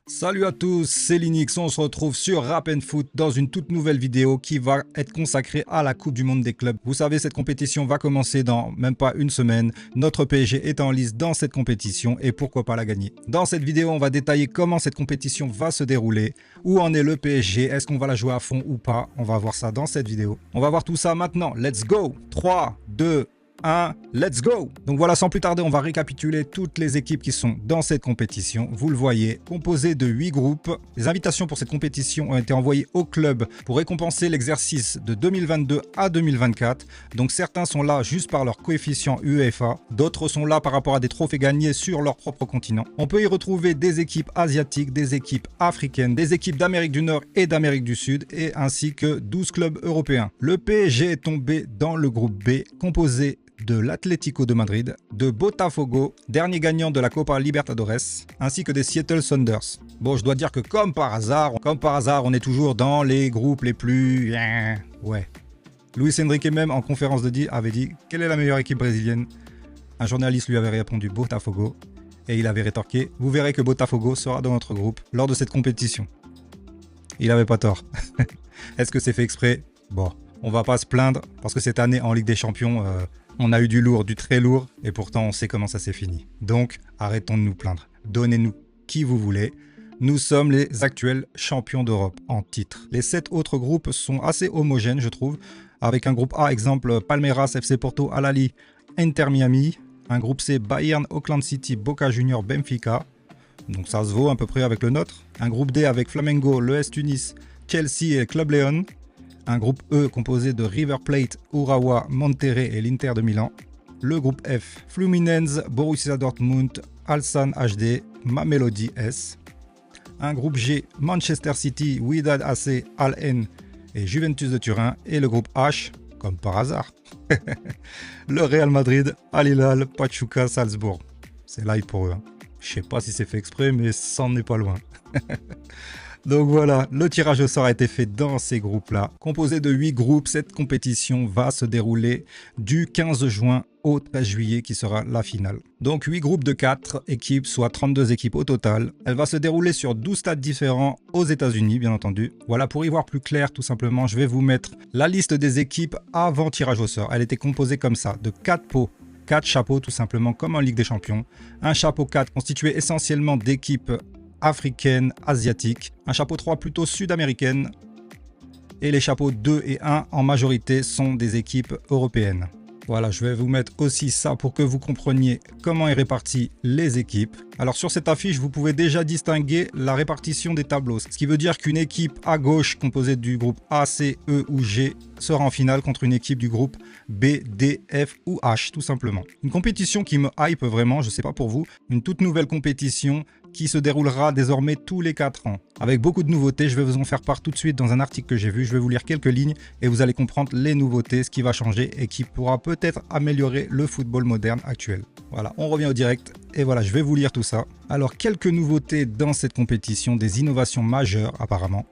Salut à tous, c'est Linux, on se retrouve sur Rap & Foot dans une toute nouvelle vidéo qui va être consacrée à la Coupe du Monde des clubs. Vous savez, cette compétition va commencer dans même pas une semaine. Notre PSG est en lice dans cette compétition et pourquoi pas la gagner. Dans cette vidéo, on va détailler comment cette compétition va se dérouler, où en est le PSG, est-ce qu'on va la jouer à fond ou pas. On va voir ça dans cette vidéo. On va voir tout ça maintenant, let's go. 3, 2, 1, let's go! Donc voilà, sans plus tarder, on va récapituler toutes les équipes qui sont dans cette compétition. Vous le voyez, composé de 8 groupes. Les invitations pour cette compétition ont été envoyées au club pour récompenser l'exercice de 2022 à 2024. Donc certains sont là juste par leur coefficient UEFA, d'autres sont là par rapport à des trophées gagnés sur leur propre continent. On peut y retrouver des équipes asiatiques, des équipes africaines, des équipes d'Amérique du Nord et d'Amérique du Sud, et ainsi que 12 clubs européens. Le PSG est tombé dans le groupe B, composé de l'Atlético de Madrid, de Botafogo, dernier gagnant de la Copa Libertadores, ainsi que des Seattle Sounders. Bon, je dois dire que comme par hasard, on est toujours dans les groupes les plus... Ouais. Luis Enrique même, en conférence de dit, avait dit « Quelle est la meilleure équipe brésilienne ?» Un journaliste lui avait répondu « Botafogo » et il avait rétorqué « Vous verrez que Botafogo sera dans notre groupe lors de cette compétition. » Il n'avait pas tort. Est-ce que c'est fait exprès? Bon, on va pas se plaindre parce que cette année en Ligue des Champions... on a eu du lourd, du très lourd, et pourtant on sait comment ça s'est fini. Donc, arrêtons de nous plaindre. Donnez-nous qui vous voulez. Nous sommes les actuels champions d'Europe en titre. Les 7 autres groupes sont assez homogènes, je trouve. Avec un groupe A, exemple Palmeiras, FC Porto, Al-Ahly, Inter Miami. Un groupe C, Bayern, Auckland City, Boca Juniors, Benfica. Donc ça se vaut à peu près avec le nôtre. Un groupe D avec Flamengo, l'ES Tunis, Chelsea et Club León. Un groupe E composé de River Plate, Urawa, Monterrey et l'Inter de Milan. Le groupe F, Fluminense, Borussia Dortmund, Ulsan HD, Mamelodi S. Un groupe G, Manchester City, Wydad AC, Al-Ain et Juventus de Turin. Et le groupe H, comme par hasard, le Real Madrid, Al Hilal, Pachuca, Salzbourg. C'est live pour eux. Je sais pas si c'est fait exprès, mais ça n'est pas loin. Donc voilà, le tirage au sort a été fait dans ces groupes-là. Composé de 8 groupes, cette compétition va se dérouler du 15 juin au 13 juillet qui sera la finale. Donc 8 groupes de 4 équipes, soit 32 équipes au total. Elle va se dérouler sur 12 stades différents aux États-Unis, bien entendu. Voilà, pour y voir plus clair, tout simplement, je vais vous mettre la liste des équipes avant tirage au sort. Elle était composée comme ça, de 4 pots. 4 chapeaux, tout simplement, comme en Ligue des Champions. Un chapeau 4 constitué essentiellement d'équipes africaine, asiatique, un chapeau 3 plutôt sud-américaine, et les chapeaux 2 et 1 en majorité sont des équipes européennes. Voilà, je vais vous mettre aussi ça pour que vous compreniez comment est répartie les équipes. Alors sur cette affiche, vous pouvez déjà distinguer la répartition des tableaux, ce qui veut dire qu'une équipe à gauche composée du groupe A, C, E ou G sera en finale contre une équipe du groupe B, D, F ou H, tout simplement. Une compétition qui me hype vraiment, je sais pas pour vous, une toute nouvelle compétition qui se déroulera désormais tous les 4 ans. Avec beaucoup de nouveautés, je vais vous en faire part tout de suite dans un article que j'ai vu. Je vais vous lire quelques lignes et vous allez comprendre les nouveautés, ce qui va changer et qui pourra peut-être améliorer le football moderne actuel. Voilà, on revient au direct et voilà, je vais vous lire tout ça. Alors, quelques nouveautés dans cette compétition, des innovations majeures apparemment,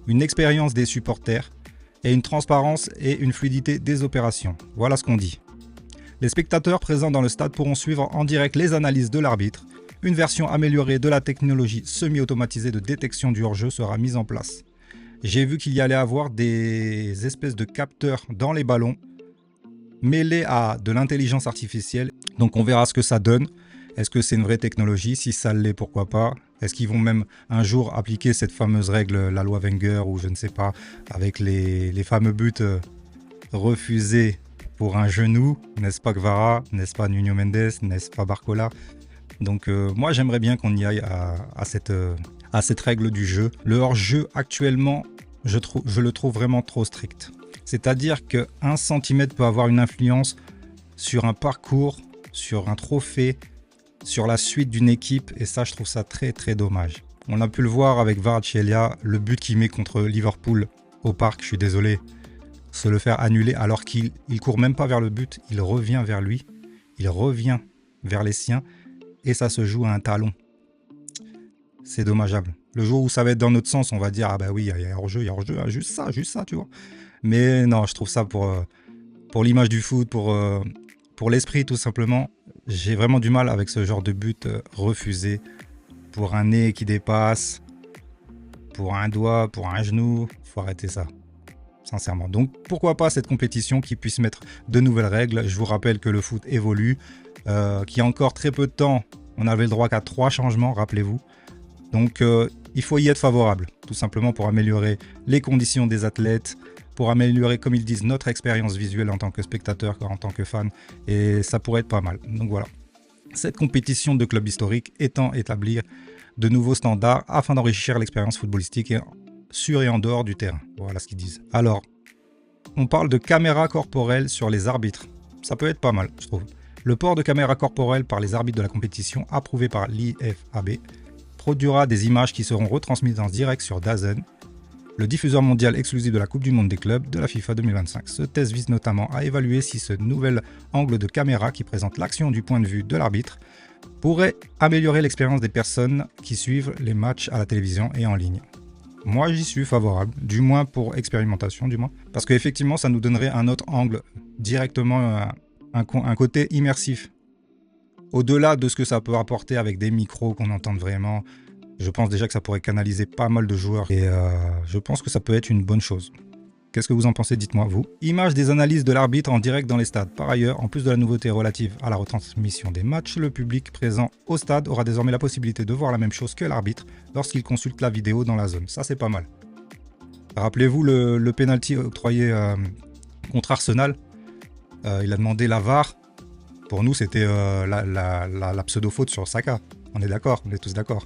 une expérience des supporters et une transparence et une fluidité des opérations. Voilà ce qu'on dit. Les spectateurs présents dans le stade pourront suivre en direct les analyses de l'arbitre. Une version améliorée de la technologie semi-automatisée de détection du hors-jeu sera mise en place. J'ai vu qu'il y allait avoir des espèces de capteurs dans les ballons mêlés à de l'intelligence artificielle. Donc on verra ce que ça donne. Est-ce que c'est une vraie technologie? Si ça l'est, pourquoi pas? Est-ce qu'ils vont même un jour appliquer cette fameuse règle, la loi Wenger ou je ne sais pas, avec les fameux buts refusés pour un genou? N'est-ce pas Kvara? N'est-ce pas Nuno Mendes? N'est-ce pas Barcola? Donc moi j'aimerais bien qu'on y aille à cette règle du jeu. Le hors-jeu actuellement, je le trouve vraiment trop strict. C'est-à-dire que 1 centimètre peut avoir une influence sur un parcours, sur un trophée, sur la suite d'une équipe, et ça je trouve ça très très dommage. On a pu le voir avec Kvaratskhelia, le but qu'il met contre Liverpool au parc, je suis désolé, se le faire annuler alors qu'il court même pas vers le but, il revient vers lui, il revient vers les siens. Et ça se joue à un talon. C'est dommageable. Le jour où ça va être dans notre sens, on va dire « Ah bah oui, il y a hors-jeu, juste ça, tu vois. » Mais non, je trouve ça pour l'image du foot, pour l'esprit tout simplement. J'ai vraiment du mal avec ce genre de but refusé pour un nez qui dépasse, pour un doigt, pour un genou. Faut arrêter ça, sincèrement. Donc pourquoi pas cette compétition qui puisse mettre de nouvelles règles. Je vous rappelle que le foot évolue, qu'il y a encore très peu de temps, on avait le droit qu'à 3 changements, rappelez-vous. Donc il faut y être favorable, tout simplement pour améliorer les conditions des athlètes, pour améliorer, comme ils disent, notre expérience visuelle en tant que spectateur, en tant que fan, et ça pourrait être pas mal. Donc voilà, cette compétition de club historique étant établir de nouveaux standards afin d'enrichir l'expérience footballistique sur et en dehors du terrain. Voilà ce qu'ils disent. Alors, on parle de caméras corporelles sur les arbitres. Ça peut être pas mal, je trouve. Le port de caméras corporelles par les arbitres de la compétition, approuvé par l'IFAB, produira des images qui seront retransmises en direct sur DAZN, le diffuseur mondial exclusif de la Coupe du Monde des clubs de la FIFA 2025. Ce test vise notamment à évaluer si ce nouvel angle de caméra qui présente l'action du point de vue de l'arbitre pourrait améliorer l'expérience des personnes qui suivent les matchs à la télévision et en ligne. Moi, j'y suis favorable, du moins pour expérimentation, du moins, parce qu'effectivement, ça nous donnerait un autre angle, directement un côté immersif. Au-delà de ce que ça peut apporter avec des micros qu'on entende vraiment, je pense déjà que ça pourrait canaliser pas mal de joueurs et je pense que ça peut être une bonne chose. Qu'est-ce que vous en pensez? Dites-moi, vous. Image des analyses de l'arbitre en direct dans les stades. Par ailleurs, en plus de la nouveauté relative à la retransmission des matchs, le public présent au stade aura désormais la possibilité de voir la même chose que l'arbitre lorsqu'il consulte la vidéo dans la zone. Ça, c'est pas mal. Rappelez-vous le penalty octroyé contre Arsenal. Il a demandé la VAR. Pour nous, c'était la pseudo-faute sur Saka. On est d'accord, on est tous d'accord.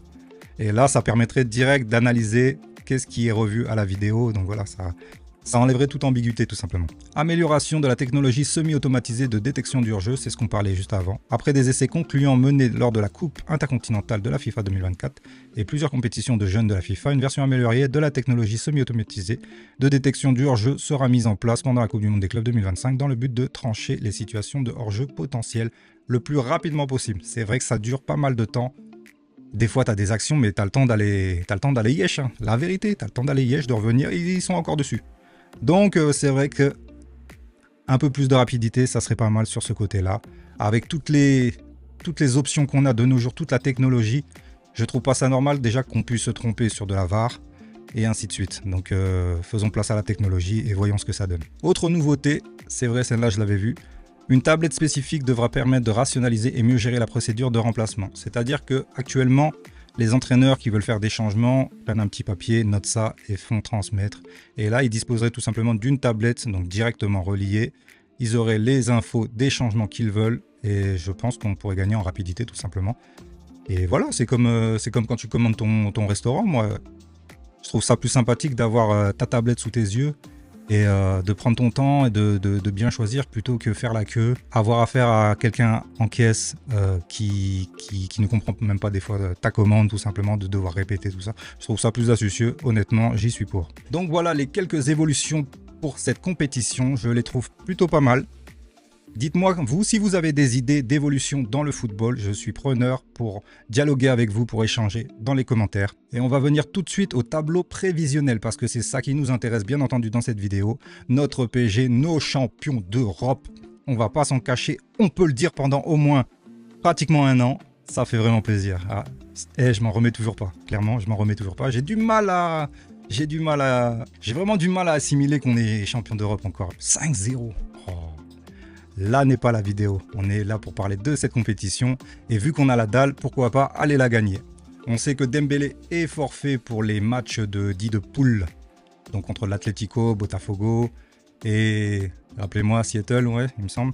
Et là, ça permettrait direct d'analyser qu'est-ce qui est revu à la vidéo. Donc voilà, ça enlèverait toute ambiguïté tout simplement. Amélioration de la technologie semi-automatisée de détection du hors-jeu, c'est ce qu'on parlait juste avant. Après des essais concluants menés lors de la Coupe intercontinentale de la FIFA 2024 et plusieurs compétitions de jeunes de la FIFA, une version améliorée de la technologie semi-automatisée de détection du hors-jeu sera mise en place pendant la Coupe du Monde des clubs 2025 dans le but de trancher les situations de hors-jeu potentielles le plus rapidement possible. C'est vrai que ça dure pas mal de temps. Des fois, tu as des actions, mais tu as le temps d'aller yesh. Hein. La vérité, tu as le temps d'aller yesh, de revenir, ils sont encore dessus. Donc, c'est vrai que un peu plus de rapidité, ça serait pas mal sur ce côté-là. Avec toutes les options qu'on a de nos jours, toute la technologie, je trouve pas ça normal déjà qu'on puisse se tromper sur de la VAR et ainsi de suite. Donc, faisons place à la technologie et voyons ce que ça donne. Autre nouveauté, c'est vrai, celle-là, je l'avais vue. Une tablette spécifique devra permettre de rationaliser et mieux gérer la procédure de remplacement. C'est-à-dire que actuellement, les entraîneurs qui veulent faire des changements prennent un petit papier, notent ça et font transmettre. Et là, ils disposeraient tout simplement d'une tablette, donc directement reliée. Ils auraient les infos des changements qu'ils veulent et je pense qu'on pourrait gagner en rapidité tout simplement. Et voilà, c'est comme quand tu commandes ton restaurant. Moi, je trouve ça plus sympathique d'avoir ta tablette sous tes yeux et de prendre ton temps et de bien choisir plutôt que faire la queue, avoir affaire à quelqu'un en caisse qui ne comprend même pas des fois ta commande, tout simplement, de devoir répéter tout ça. Je trouve ça plus astucieux, honnêtement, j'y suis pour. Donc voilà les quelques évolutions pour cette compétition, je les trouve plutôt pas mal. Dites-moi, vous, si vous avez des idées d'évolution dans le football, je suis preneur pour dialoguer avec vous, pour échanger dans les commentaires. Et on va venir tout de suite au tableau prévisionnel, parce que c'est ça qui nous intéresse bien entendu dans cette vidéo. Notre PSG, nos champions d'Europe, on va pas s'en cacher, on peut le dire pendant au moins pratiquement un an. Ça fait vraiment plaisir. Ah, je m'en remets toujours pas, clairement, je m'en remets toujours pas. J'ai vraiment du mal à assimiler qu'on est champion d'Europe encore. 5-0. Oh. Là n'est pas la vidéo, on est là pour parler de cette compétition et vu qu'on a la dalle, pourquoi pas aller la gagner. On sait que Dembélé est forfait pour les matchs dits de poule, donc contre l'Atlético, Botafogo et rappelez-moi Seattle, ouais, il me semble.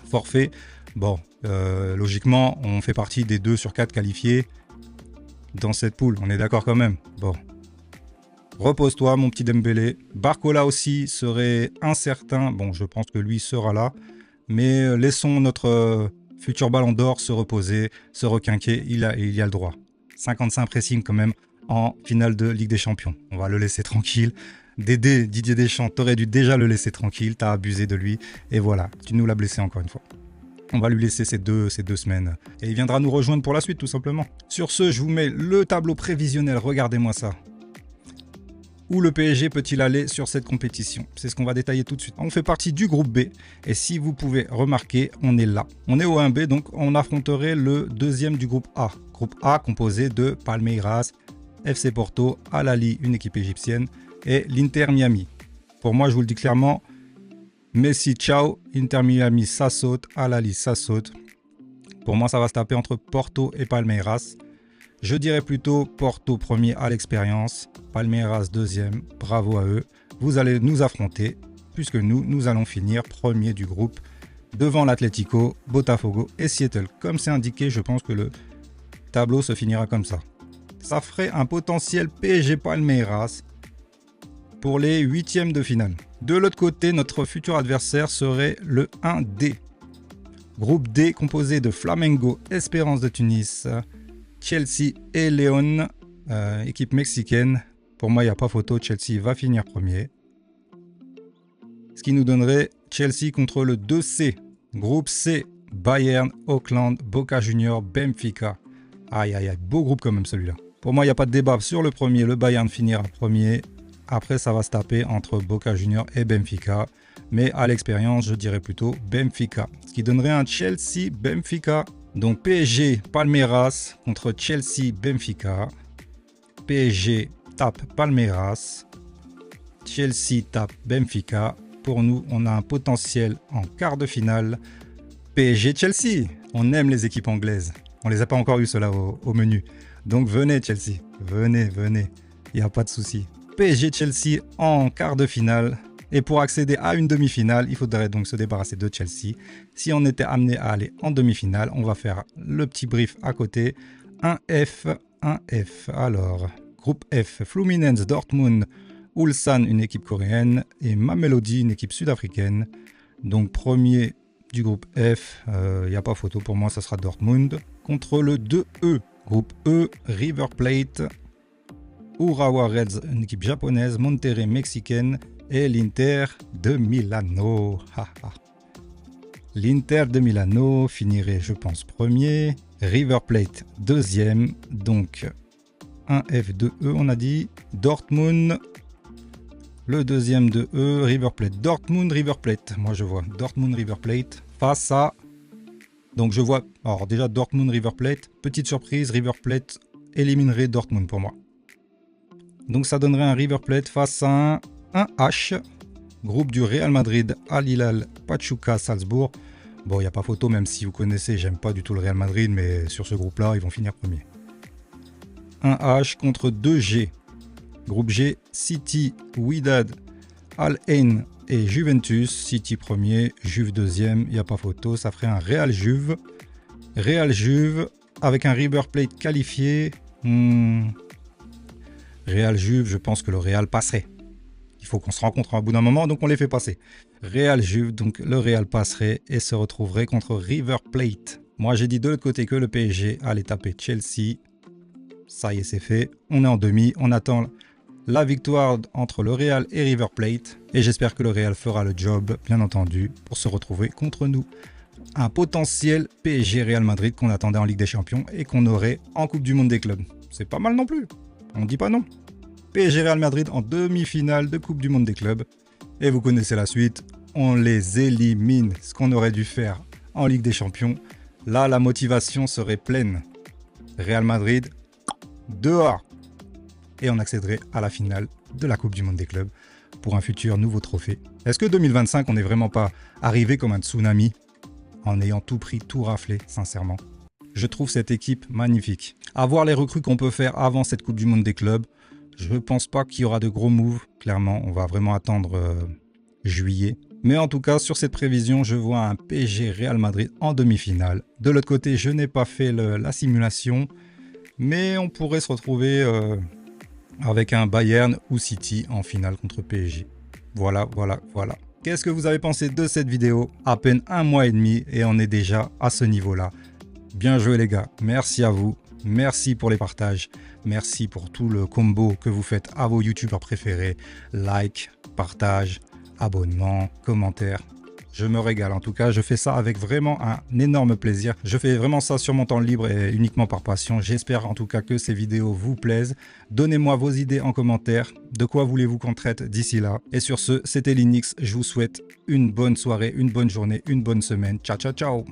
Forfait, bon, logiquement on fait partie des 2 sur 4 qualifiés dans cette poule, on est d'accord quand même. Bon, repose-toi mon petit Dembélé. Barcola aussi serait incertain, bon je pense que lui sera là. Mais laissons notre futur ballon d'or se reposer, se requinquer, il y a le droit. 55 pressing quand même en finale de Ligue des Champions. On va le laisser tranquille. Didier Deschamps, t'aurais dû déjà le laisser tranquille, t'as abusé de lui. Et voilà, tu nous l'as blessé encore une fois. On va lui laisser ces deux semaines. Et il viendra nous rejoindre pour la suite tout simplement. Sur ce, je vous mets le tableau prévisionnel, regardez-moi ça. Où le PSG peut-il aller sur cette compétition? C'est ce qu'on va détailler tout de suite. On fait partie du groupe B et si vous pouvez remarquer, on est là. On est au 1B, donc on affronterait le deuxième du groupe A. Groupe A composé de Palmeiras, FC Porto, Al Ahly, une équipe égyptienne, et l'Inter Miami. Pour moi, je vous le dis clairement, Messi, ciao, Inter Miami, ça saute, Al Ahly, ça saute. Pour moi, ça va se taper entre Porto et Palmeiras. Je dirais plutôt Porto premier à l'expérience, Palmeiras deuxième, bravo à eux. Vous allez nous affronter, puisque nous allons finir premier du groupe, devant l'Atlético, Botafogo et Seattle. Comme c'est indiqué, je pense que le tableau se finira comme ça. Ça ferait un potentiel PSG Palmeiras pour les huitièmes de finale. De l'autre côté, notre futur adversaire serait le 1D. Groupe D composé de Flamengo, Espérance de Tunis, Chelsea et León, équipe mexicaine. Pour moi, il n'y a pas photo, Chelsea va finir premier. Ce qui nous donnerait Chelsea contre le 2C. Groupe C, Bayern, Auckland, Boca Juniors, Benfica. Aïe, aïe, aïe, beau groupe quand même celui-là. Pour moi, il n'y a pas de débat sur le premier, le Bayern finira premier. Après, ça va se taper entre Boca Juniors et Benfica. Mais à l'expérience, je dirais plutôt Benfica. Ce qui donnerait un Chelsea-Benfica. Donc PSG Palmeiras contre Chelsea Benfica. PSG tape Palmeiras. Chelsea tape Benfica. Pour nous, on a un potentiel en quart de finale. PSG Chelsea. On aime les équipes anglaises. On les a pas encore eu ceux-là au menu. Donc venez Chelsea. Venez. Il n'y a pas de souci. PSG Chelsea en quart de finale. Et pour accéder à une demi-finale, il faudrait donc se débarrasser de Chelsea. Si on était amené à aller en demi-finale, on va faire le petit brief à côté. 1F. Alors, groupe F, Fluminense, Dortmund, Ulsan, une équipe coréenne, et Mamelodi, une équipe sud-africaine. Donc premier du groupe F, il n'y a pas photo pour moi, ça sera Dortmund. Contre le 2E, groupe E, River Plate, Urawa Reds, une équipe japonaise, Monterrey mexicaine, et l'Inter de Milano. L'Inter de Milano finirait, je pense, premier. River Plate, deuxième. Donc, 1F2E, on a dit. Dortmund, le deuxième de E. River Plate. Dortmund, River Plate. Moi, je vois Dortmund, River Plate. Face à... Donc, je vois... Alors, déjà, Dortmund, River Plate. Petite surprise, River Plate éliminerait Dortmund pour moi. Donc, ça donnerait un River Plate face à un H, groupe du Real Madrid, Al Hilal, Pachuca, Salzbourg. Bon, il n'y a pas photo, même si vous connaissez, j'aime pas du tout le Real Madrid, mais sur ce groupe-là, ils vont finir premier. Un H contre 2G. Groupe G, City, Wydad, Al Ain et Juventus. City premier, Juve deuxième, il n'y a pas photo, ça ferait un Real Juve. Real Juve avec un River Plate qualifié. Real Juve, je pense que le Real passerait. Il faut qu'on se rencontre à bout d'un moment, donc on les fait passer. Real Juve, donc le Real passerait et se retrouverait contre River Plate. Moi, j'ai dit de l'autre côté que le PSG allait taper Chelsea. Ça y est, c'est fait. On est en demi. On attend la victoire entre le Real et River Plate. Et j'espère que le Real fera le job, bien entendu, pour se retrouver contre nous. Un potentiel PSG Real Madrid qu'on attendait en Ligue des Champions et qu'on aurait en Coupe du Monde des clubs. C'est pas mal non plus. On dit pas non. PSG Real Madrid en demi-finale de Coupe du Monde des clubs. Et vous connaissez la suite, on les élimine. Ce qu'on aurait dû faire en Ligue des Champions. Là, la motivation serait pleine. Real Madrid, dehors. Et on accéderait à la finale de la Coupe du Monde des clubs pour un futur nouveau trophée. Est-ce que 2025, on n'est vraiment pas arrivé comme un tsunami en ayant tout pris, tout raflé, sincèrement? Je trouve cette équipe magnifique. À voir les recrues qu'on peut faire avant cette Coupe du Monde des clubs. Je ne pense pas qu'il y aura de gros moves, clairement. On va vraiment attendre juillet. Mais en tout cas, sur cette prévision, je vois un PSG Real Madrid en demi-finale. De l'autre côté, je n'ai pas fait la simulation. Mais on pourrait se retrouver avec un Bayern ou City en finale contre PSG. Voilà. Qu'est-ce que vous avez pensé de cette vidéo? À peine un mois et demi et on est déjà à ce niveau-là. Bien joué les gars, merci à vous. Merci pour les partages, merci pour tout le combo que vous faites à vos youtubeurs préférés. Like, partage, abonnement, commentaire. Je me régale. En tout cas, je fais ça avec vraiment un énorme plaisir. Je fais vraiment ça sur mon temps libre et uniquement par passion. J'espère en tout cas que ces vidéos vous plaisent. Donnez-moi vos idées en commentaire. De quoi voulez-vous qu'on traite d'ici là? Et sur ce, c'était Linux. Je vous souhaite une bonne soirée, une bonne journée, une bonne semaine. Ciao, ciao, ciao!